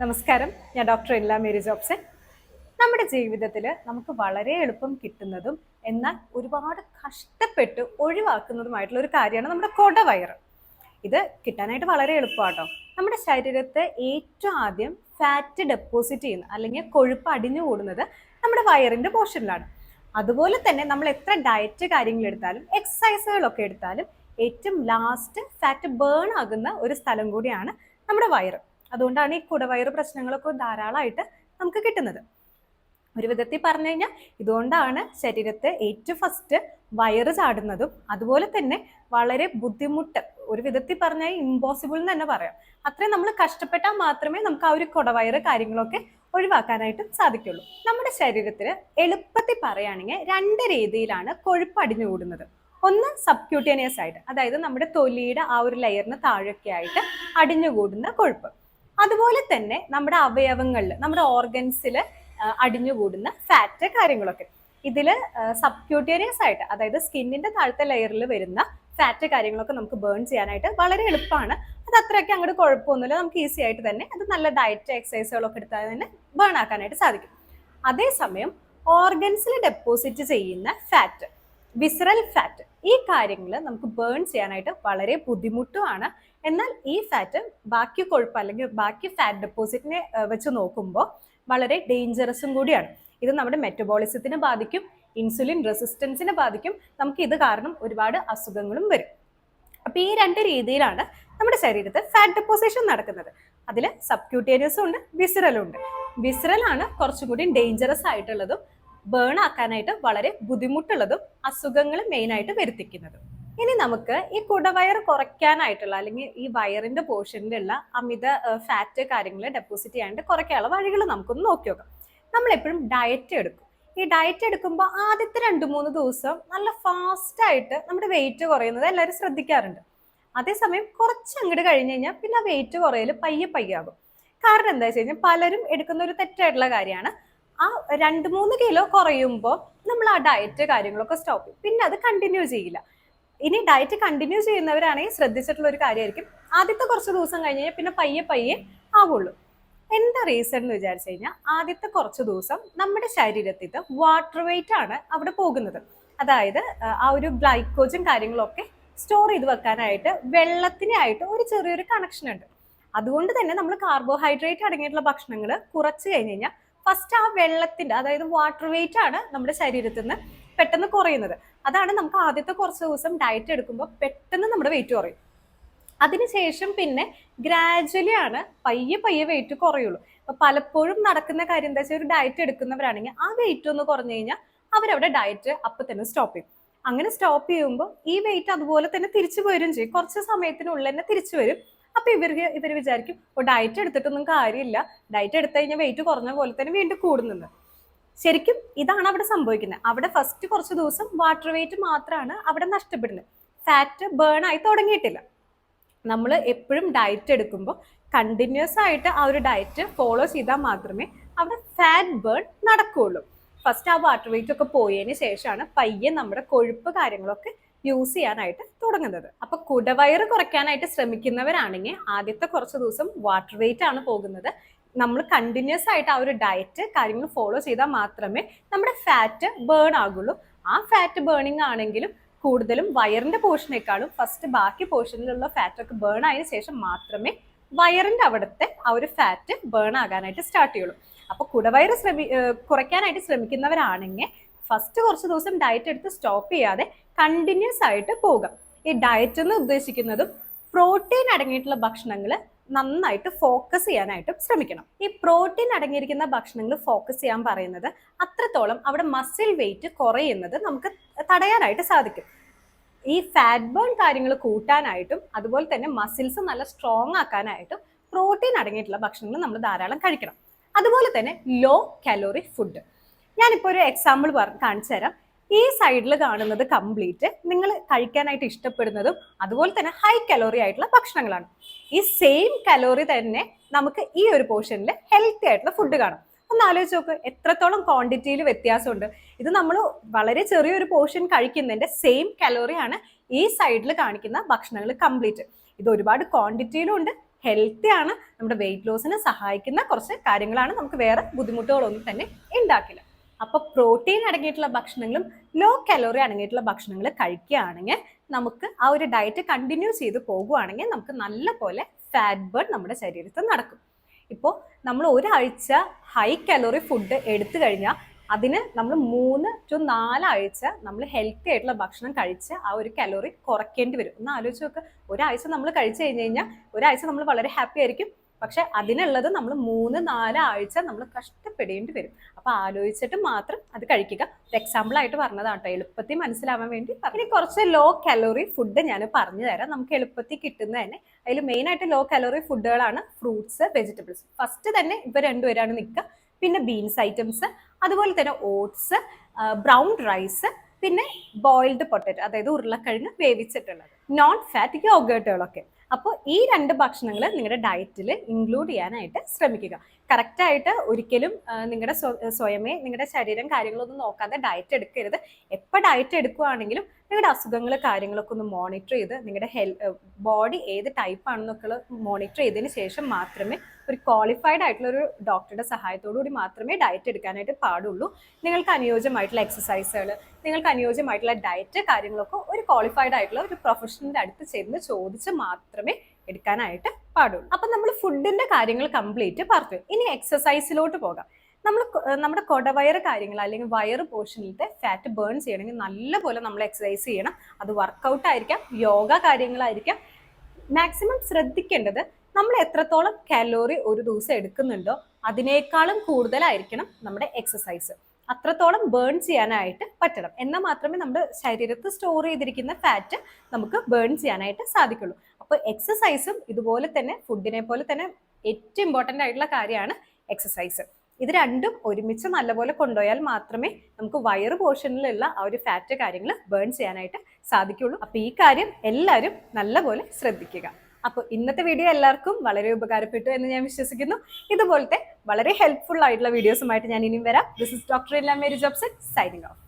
നമസ്കാരം, ഞാൻ ഡോക്ടർ എല്ല മേരി ജോബ്സൺ. നമ്മുടെ ജീവിതത്തിൽ നമുക്ക് വളരെ എളുപ്പം കിട്ടുന്നതും എന്നാൽ ഒരുപാട് കഷ്ടപ്പെട്ട് ഒഴിവാക്കുന്നതുമായിട്ടുള്ള ഒരു കാര്യമാണ് നമ്മുടെ കുടവയറ്. ഇത് കിട്ടാനായിട്ട് വളരെ എളുപ്പമാട്ടോ. നമ്മുടെ ശരീരത്തെ ഏറ്റവും ആദ്യം ഫാറ്റ് ഡെപ്പോസിറ്റ് ചെയ്യുന്ന അല്ലെങ്കിൽ കൊഴുപ്പ് അടിഞ്ഞു കൂടുന്നത് നമ്മുടെ വയറിന്റെ പോർഷനിലാണ്. അതുപോലെ തന്നെ നമ്മൾ എത്ര ഡയറ്റ് കാര്യങ്ങൾ എടുത്താലും എക്സസൈസുകളൊക്കെ എടുത്താലും ഏറ്റവും ലാസ്റ്റ് ഫാറ്റ് ബേൺ ആകുന്ന ഒരു സ്ഥലം കൂടിയാണ് നമ്മുടെ വയറ്. അതുകൊണ്ടാണ് ഈ കുടവയറ് പ്രശ്നങ്ങളൊക്കെ ധാരാളമായിട്ട് നമുക്ക് കിട്ടുന്നത്. ഒരു വിധത്തിൽ പറഞ്ഞു കഴിഞ്ഞാൽ ഇതുകൊണ്ടാണ് ശരീരത്തെ ഏറ്റവും ഫസ്റ്റ് വയറ് ചാടുന്നതും അതുപോലെ തന്നെ വളരെ ബുദ്ധിമുട്ട്, ഒരു വിധത്തിൽ പറഞ്ഞാൽ ഇമ്പോസിബിൾ എന്ന് തന്നെ പറയാം. അത്രയും നമ്മൾ കഷ്ടപ്പെട്ടാൽ മാത്രമേ നമുക്ക് ആ ഒരു കുടവയറ് കാര്യങ്ങളൊക്കെ ഒഴിവാക്കാനായിട്ട് സാധിക്കുള്ളൂ. നമ്മുടെ ശരീരത്തിൽ എളുപ്പത്തിൽ പറയുകയാണെങ്കിൽ രണ്ട് രീതിയിലാണ് കൊഴുപ്പ് അടിഞ്ഞുകൂടുന്നത്. ഒന്ന് സബ്ക്യൂട്ടേനിയസ് ആയിട്ട്, അതായത് നമ്മുടെ തൊലിയുടെ ആ ഒരു ലെയറിന് താഴെയൊക്കെ ആയിട്ട് അടിഞ്ഞുകൂടുന്ന കൊഴുപ്പ്. അതുപോലെ തന്നെ നമ്മുടെ അവയവങ്ങളിൽ, നമ്മുടെ ഓർഗൻസിൽ അടിഞ്ഞുകൂടുന്ന ഫാറ്റ് കാര്യങ്ങളൊക്കെ. ഇതിൽ സബ്ക്യൂട്ടേനിയസ് ആയിട്ട്, അതായത് സ്കിന്നിന്റെ താഴത്തെ ലെയറിൽ വരുന്ന ഫാറ്റ് കാര്യങ്ങളൊക്കെ നമുക്ക് ബേൺ ചെയ്യാനായിട്ട് വളരെ എളുപ്പമാണ്. അത് അത്രയ്ക്ക് അങ്ങോട്ട് കുഴപ്പമൊന്നുമില്ല, നമുക്ക് ഈസി ആയിട്ട് തന്നെ അത് നല്ല ഡയറ്റ് എക്സസൈസുകളൊക്കെ എടുത്താൽ തന്നെ ബേൺ ആക്കാനായിട്ട് സാധിക്കും. അതേസമയം ഓർഗൻസിൽ ഡെപ്പോസിറ്റ് ചെയ്യുന്ന ഫാറ്റ്, വിസറൽ ഫാറ്റ്, ഈ കാര്യങ്ങൾ നമുക്ക് ബേൺ ചെയ്യാനായിട്ട് വളരെ ബുദ്ധിമുട്ടുമാണ്. എന്നാൽ ഈ ഫാറ്റ് ബാക്കി കൊഴുപ്പ് അല്ലെങ്കിൽ ബാക്കി ഫാറ്റ് ഡെപ്പോസിറ്റിനെ വെച്ച് നോക്കുമ്പോൾ വളരെ ഡേഞ്ചറസും കൂടിയാണ്. ഇത് നമ്മുടെ മെറ്റബോളിസത്തിനെ ബാധിക്കും, ഇൻസുലിൻ റെസിസ്റ്റൻസിനെ ബാധിക്കും. നമുക്ക് ഇത് കാരണം ഒരുപാട് അസുഖങ്ങളും വരും. അപ്പൊ ഈ രണ്ട് രീതിയിലാണ് നമ്മുടെ ശരീരത്തിൽ ഫാറ്റ് ഡെപ്പോസിഷൻ നടക്കുന്നത്. അതിൽ സബ്ക്യൂട്ടേനിയസും ഉണ്ട്, വിസറലും ഉണ്ട്. വിസറൽ ആണ് കുറച്ചും കൂടി ഡേഞ്ചറസ് ആയിട്ടുള്ളതും ബേൺ ആക്കാനായിട്ട് വളരെ ബുദ്ധിമുട്ടുള്ളതും അസുഖങ്ങൾ മെയിൻ ആയിട്ട് വരുത്തിക്കുന്നതും. ഇനി നമുക്ക് ഈ കുടവയർ കുറയ്ക്കാനായിട്ടുള്ള അല്ലെങ്കിൽ ഈ വയറിന്റെ പോർഷനിലുള്ള അമിത ഫാറ്റ് കാര്യങ്ങൾ ഡെപ്പോസിറ്റ് ചെയ്യാണ്ട് കുറയ്ക്കാനുള്ള വഴികൾ നമുക്കൊന്ന് നോക്കി നോക്കാം. നമ്മളെപ്പോഴും ഡയറ്റ് എടുക്കും. ഈ ഡയറ്റ് എടുക്കുമ്പോൾ ആദ്യത്തെ 2-3 ദിവസം നല്ല ഫാസ്റ്റ് ആയിട്ട് നമ്മുടെ വെയിറ്റ് കുറയുന്നത് എല്ലാവരും ശ്രദ്ധിക്കാറുണ്ട്. അതേസമയം കുറച്ച് അങ്ങോട്ട് കഴിഞ്ഞ് കഴിഞ്ഞാൽ പിന്നെ ആ വെയിറ്റ് കുറയൽ പയ്യെ ആകും. കാരണം എന്താ വെച്ച് കഴിഞ്ഞാൽ പലരും എടുക്കുന്ന ഒരു തെറ്റായിട്ടുള്ള കാര്യമാണ്, ആ 2-3 കിലോ കുറയുമ്പോൾ നമ്മൾ ആ ഡയറ്റ് കാര്യങ്ങളൊക്കെ സ്റ്റോപ്പ് ചെയ്യും, പിന്നെ അത് കണ്ടിന്യൂ ചെയ്യില്ല. ഇനി ഡയറ്റ് കണ്ടിന്യൂ ചെയ്യുന്നവരാണെങ്കിൽ ശ്രദ്ധിച്ചിട്ടുള്ള ഒരു കാര്യമായിരിക്കും, ആദ്യത്തെ കുറച്ച് ദിവസം കഴിഞ്ഞ് കഴിഞ്ഞാൽ പിന്നെ പയ്യെ ആവുള്ളൂ. എന്താ റീസൺ എന്ന് വിചാരിച്ചു കഴിഞ്ഞാൽ ആദ്യത്തെ കുറച്ച് ദിവസം നമ്മുടെ ശരീരത്തിൽ വാട്ടർ വെയിറ്റ് ആണ് അവിടെ പോകുന്നത്. അതായത് ആ ഒരു ഗ്ലൈക്കോജൻ കാര്യങ്ങളൊക്കെ സ്റ്റോർ ചെയ്ത് വെക്കാനായിട്ട് വെള്ളത്തിനായിട്ട് ഒരു ചെറിയൊരു കണക്ഷൻ ഉണ്ട്. അതുകൊണ്ട് തന്നെ നമ്മൾ കാർബോഹൈഡ്രേറ്റ് അടങ്ങിയിട്ടുള്ള ഭക്ഷണങ്ങൾ കുറച്ച് കഴിഞ്ഞ് കഴിഞ്ഞാൽ ഫസ്റ്റ് ആ വെള്ളത്തിന്റെ, അതായത് വാട്ടർ വെയിറ്റ് ആണ് നമ്മുടെ ശരീരത്തിൽ നിന്ന് പെട്ടെന്ന് കുറയുന്നത്. അതാണ് നമുക്ക് ആദ്യത്തെ കുറച്ച് ദിവസം ഡയറ്റ് എടുക്കുമ്പോൾ പെട്ടെന്ന് നമ്മുടെ വെയിറ്റ് കുറയും. അതിനുശേഷം പിന്നെ ഗ്രാജുവലി ആണ് പയ്യെ വെയിറ്റ് കുറയുള്ളൂ. അപ്പൊ പലപ്പോഴും നടക്കുന്ന കാര്യം എന്താ വെച്ചാൽ ഒരു ഡയറ്റ് എടുക്കുന്നവരാണെങ്കിൽ ആ വെയിറ്റ് ഒന്ന് കുറഞ്ഞു കഴിഞ്ഞാൽ അവരവിടെ ഡയറ്റ് അപ്പൊ തന്നെ സ്റ്റോപ്പ് ചെയ്യും. അങ്ങനെ സ്റ്റോപ്പ് ചെയ്യുമ്പോൾ ഈ വെയിറ്റ് അതുപോലെ തന്നെ തിരിച്ചു വരും ചെയ്യും, കുറച്ച് സമയത്തിനുള്ളിൽ തന്നെ തിരിച്ചു വരും. അപ്പൊ ഇവർ വിചാരിക്കും, ഡയറ്റ് എടുത്തിട്ടൊന്നും കാര്യമില്ല, ഡയറ്റ് എടുത്തു കഴിഞ്ഞാൽ വെയിറ്റ് കുറഞ്ഞ പോലെ തന്നെ വീണ്ടും കൂടുന്നുണ്ട്. ശരിക്കും ഇതാണ് അവിടെ സംഭവിക്കുന്നത്. അവിടെ ഫസ്റ്റ് കുറച്ച് ദിവസം വാട്ടർ വെയിറ്റ് മാത്രമാണ് അവിടെ നഷ്ടപ്പെടുന്നത്, ഫാറ്റ് ബേൺ ആയി തുടങ്ങിയിട്ടില്ല. നമ്മൾ എപ്പോഴും ഡയറ്റ് എടുക്കുമ്പോൾ കണ്ടിന്യൂസ് ആയിട്ട് ആ ഒരു ഡയറ്റ് ഫോളോ ചെയ്താൽ മാത്രമേ അവിടെ ഫാറ്റ് ബേൺ നടക്കുകയുള്ളൂ. ഫസ്റ്റ് ആ വാട്ടർ വെയിറ്റ് ഒക്കെ പോയതിന് ശേഷമാണ് പയ്യെ നമ്മുടെ കൊഴുപ്പ് കാര്യങ്ങളൊക്കെ യൂസ് ചെയ്യാനായിട്ട് തുടങ്ങുന്നത്. അപ്പൊ കുടവയറ് കുറയ്ക്കാനായിട്ട് ശ്രമിക്കുന്നവരാണെങ്കിൽ ആദ്യത്തെ കുറച്ച് ദിവസം വാട്ടർ വെയിറ്റ് ആണ് പോകുന്നത്. നമ്മൾ കണ്ടിന്യൂസ് ആയിട്ട് ആ ഒരു ഡയറ്റ് കാര്യങ്ങൾ ഫോളോ ചെയ്താൽ മാത്രമേ നമ്മുടെ ഫാറ്റ് ബേൺ ആകുള്ളൂ. ആ ഫാറ്റ് ബേണിംഗ് ആണെങ്കിലും കൂടുതലും വയറിന്റെ പോർഷനേക്കാളും ഫസ്റ്റ് ബാക്കി പോർഷനിലുള്ള ഫാറ്റ് ഒക്കെ ബേൺ ആയതിനു ശേഷം മാത്രമേ വയറിന്റെ അവിടുത്തെ ആ ഒരു ഫാറ്റ് ബേൺ ആകാനായിട്ട് സ്റ്റാർട്ട് ചെയ്യുള്ളൂ. അപ്പൊ കുടവയറ് കുറയ്ക്കാനായിട്ട് ശ്രമിക്കുന്നവരാണെങ്കിൽ ഫസ്റ്റ് കുറച്ച് ദിവസം ഡയറ്റ് എടുത്ത് സ്റ്റോപ്പ് ചെയ്യാതെ കണ്ടിന്യൂസ് ആയിട്ട് പോകാം. ഈ ഡയറ്റ് എന്ന് ഉദ്ദേശിക്കുന്നതും പ്രോട്ടീൻ അടങ്ങിയിട്ടുള്ള ഭക്ഷണങ്ങൾ നന്നായിട്ട് ഫോക്കസ് ചെയ്യാനായിട്ടും ശ്രമിക്കണം. ഈ പ്രോട്ടീൻ അടങ്ങിയിരിക്കുന്ന ഭക്ഷണങ്ങൾ ഫോക്കസ് ചെയ്യാൻ പറയുന്നത് അത്രത്തോളം അവിടെ മസിൽ വെയിറ്റ് കുറയുന്നത് നമുക്ക് തടയാനായിട്ട് സാധിക്കും. ഈ ഫാറ്റ് ബേൺ കാര്യങ്ങൾ കൂട്ടാനായിട്ടും അതുപോലെ തന്നെ മസിൽസ് നല്ല സ്ട്രോങ് ആക്കാനായിട്ടും പ്രോട്ടീൻ അടങ്ങിയിട്ടുള്ള ഭക്ഷണങ്ങൾ നമ്മൾ ധാരാളം കഴിക്കണം. അതുപോലെ തന്നെ ലോ കലോറി ഫുഡ്. ഞാനിപ്പോൾ ഒരു എക്സാമ്പിൾ കാണിച്ചു തരാം. ഈ സൈഡിൽ കാണുന്നത് കംപ്ലീറ്റ് നിങ്ങൾ കഴിക്കാനായിട്ട് ഇഷ്ടപ്പെടുന്നതും അതുപോലെ തന്നെ ഹൈ കലോറി ആയിട്ടുള്ള ഭക്ഷണങ്ങളാണ്. ഈ സെയിം കലോറി തന്നെ നമുക്ക് ഈ ഒരു പോർഷനിൽ ഹെൽത്തി ആയിട്ടുള്ള ഫുഡ് കാണും. ഒന്ന് ആലോചിച്ച് നോക്ക്, എത്രത്തോളം ക്വാണ്ടിറ്റിയിൽ വ്യത്യാസമുണ്ട്. ഇത് നമ്മൾ വളരെ ചെറിയൊരു പോർഷൻ കഴിക്കുന്നതിന്റെ സെയിം കലോറിയാണ് ഈ സൈഡിൽ കാണിക്കുന്ന ഭക്ഷണങ്ങൾ കംപ്ലീറ്റ്. ഇത് ഒരുപാട് ക്വാണ്ടിറ്റിയിലും ഉണ്ട്, ഹെൽത്തി ആണ്, നമ്മുടെ വെയിറ്റ് ലോസിന് സഹായിക്കുന്ന കുറച്ച് കാര്യങ്ങളാണ്. നമുക്ക് വേറെ ബുദ്ധിമുട്ടുകളൊന്നും തന്നെ ഉണ്ടാക്കില്ല. അപ്പോൾ പ്രോട്ടീൻ അടങ്ങിയിട്ടുള്ള ഭക്ഷണങ്ങളും ലോ കലോറി അടങ്ങിയിട്ടുള്ള ഭക്ഷണങ്ങൾ കഴിക്കുകയാണെങ്കിൽ നമുക്ക് ആ ഒരു ഡയറ്റ് കണ്ടിന്യൂ ചെയ്ത് പോകുകയാണെങ്കിൽ നമുക്ക് നല്ല പോലെ ഫാറ്റ് ബേൺ നമ്മുടെ ശരീരത്തിൽ നടക്കും. ഇപ്പോൾ നമ്മൾ ഒരാഴ്ച ഹൈ കലോറി ഫുഡ് എടുത്തു കഴിഞ്ഞാൽ അതിന് നമ്മൾ 3 to 4 ആഴ്ച നമ്മൾ ഹെൽത്തി ആയിട്ടുള്ള ഭക്ഷണം കഴിച്ച് ആ ഒരു കലോറി കുറയ്ക്കേണ്ടി വരും. ഒന്ന് ആലോചിച്ച് നോക്കുക, ഒരാഴ്ച നമ്മൾ കഴിച്ചു കഴിഞ്ഞ് കഴിഞ്ഞാൽ ഒരാഴ്ച നമ്മൾ വളരെ ഹാപ്പി ആയിരിക്കും, പക്ഷെ അതിനുള്ളത് നമ്മൾ 3-4 ആഴ്ച നമ്മൾ കഷ്ടപ്പെടേണ്ടി വരും. അപ്പൊ ആലോചിച്ചിട്ട് മാത്രം അത് കഴിക്കുക. എക്സാമ്പിൾ ആയിട്ട് പറഞ്ഞതാണ് കേട്ടോ, എളുപ്പത്തിൽ മനസ്സിലാവാൻ വേണ്ടി. ഇനി കുറച്ച് ലോ കലോറി ഫുഡ് ഞാൻ പറഞ്ഞു തരാം, നമുക്ക് എളുപ്പത്തിൽ കിട്ടുന്ന തന്നെ. അതിൽ മെയിൻ ആയിട്ട് ലോ കലോറി ഫുഡുകളാണ് ഫ്രൂട്ട്സ്, വെജിറ്റബിൾസ്. ഫസ്റ്റ് തന്നെ ഇവ രണ്ടുപേരാണ് നിൽക്കുക. പിന്നെ ബീൻസ് ഐറ്റംസ്, അതുപോലെ തന്നെ ഓട്സ്, ബ്രൗൺ റൈസ്, പിന്നെ ബോയിൽഡ് പൊട്ടറ്റോ, അതായത് ഉരുളക്കിഴങ്ങ് വേവിച്ചിട്ടുള്ളത്, നോൺ ഫാറ്റ് യോഗേർട്ടുകളൊക്കെ. അപ്പോൾ ഈ 2 ഭക്ഷണങ്ങൾ നിങ്ങളുടെ ഡയറ്റിൽ ഇൻക്ലൂഡ് ചെയ്യാനായിട്ട് ശ്രമിക്കുക. കറക്റ്റായിട്ട് ഒരിക്കലും നിങ്ങളുടെ സ്വയമേ നിങ്ങളുടെ ശരീരം കാര്യങ്ങളൊന്നും നോക്കാതെ ഡയറ്റ് എടുക്കരുത്. എപ്പോൾ ഡയറ്റ് എടുക്കുകയാണെങ്കിലും നിങ്ങളുടെ അസുഖങ്ങൾ കാര്യങ്ങളൊക്കെ ഒന്ന് മോണിറ്റർ ചെയ്ത് നിങ്ങളുടെ ബോഡി ഏത് ടൈപ്പ് ആണെന്നൊക്കെ മോണിറ്റർ ചെയ്തതിന് ശേഷം മാത്രമേ ഒരു ക്വാളിഫൈഡ് ആയിട്ടുള്ള ഒരു ഡോക്ടറുടെ സഹായത്തോടു കൂടി മാത്രമേ ഡയറ്റ് എടുക്കാനായിട്ട് പാടുള്ളൂ. നിങ്ങൾക്ക് അനുയോജ്യമായിട്ടുള്ള എക്സസൈസുകൾ, നിങ്ങൾക്ക് അനുയോജ്യമായിട്ടുള്ള ഡയറ്റ് കാര്യങ്ങളൊക്കെ ഒരു ക്വാളിഫൈഡ് ആയിട്ടുള്ള ഒരു പ്രൊഫഷണലിന്റെ അടുത്ത് ചെന്ന് ചോദിച്ച് മാത്രമേ എടുക്കാനായിട്ട് പാടുള്ളൂ. അപ്പം നമ്മൾ ഫുഡിന്റെ കാര്യങ്ങൾ കംപ്ലീറ്റ് പറഞ്ഞു. ഇനി എക്സസൈസിലോട്ട് പോകാം. നമ്മുടെ കൊടവയറ് കാര്യങ്ങൾ അല്ലെങ്കിൽ വയറ് പോർഷനിലത്തെ ഫാറ്റ് ബേൺ ചെയ്യണമെങ്കിൽ നല്ലപോലെ നമ്മൾ എക്സസൈസ് ചെയ്യണം. അത് വർക്കൗട്ട് ആയിരിക്കാം, യോഗ കാര്യങ്ങളായിരിക്കാം. മാക്സിമം ശ്രദ്ധിക്കേണ്ടത് നമ്മൾ എത്രത്തോളം കലോറി ഒരു ദിവസം എടുക്കുന്നുണ്ടോ അതിനേക്കാളും കൂടുതലായിരിക്കണം നമ്മുടെ എക്സസൈസ്. അത്രത്തോളം ബേൺ ചെയ്യാനായിട്ട് പറ്റണം. എന്നാൽ മാത്രമേ നമ്മുടെ ശരീരത്തിൽ സ്റ്റോർ ചെയ്തിരിക്കുന്ന ഫാറ്റ് നമുക്ക് ബേൺ ചെയ്യാനായിട്ട് സാധിക്കുള്ളൂ. അപ്പോൾ എക്സസൈസും ഇതുപോലെ തന്നെ ഫുഡിനെ പോലെ തന്നെ ഏറ്റവും ഇമ്പോർട്ടൻ്റ് ആയിട്ടുള്ള കാര്യമാണ് എക്സസൈസ്. ഇത് രണ്ടും ഒരുമിച്ച് നല്ലപോലെ കൊണ്ടുപോയാൽ മാത്രമേ നമുക്ക് വയറ് പോർഷനിലുള്ള ആ ഒരു ഫാറ്റ് കാര്യങ്ങൾ ബേൺ ചെയ്യാനായിട്ട് സാധിക്കുള്ളൂ. അപ്പോൾ ഈ കാര്യം എല്ലാവരും നല്ലപോലെ ശ്രദ്ധിക്കുക. അപ്പോൾ ഇന്നത്തെ വീഡിയോ എല്ലാവർക്കും വളരെ ഉപകാരപ്പെട്ടു എന്ന് ഞാൻ വിശ്വസിക്കുന്നു. ഇതുപോലത്തെ വളരെ ഹെൽപ്ഫുൾ ആയിട്ടുള്ള വീഡിയോസുമായിട്ട് ഞാൻ ഇനിയും വരാം. ദിസ് ഇസ് ഡോക്ടർ എല്ല മേരി ജോബ്സൺ സൈനിങ് ഓഫ്.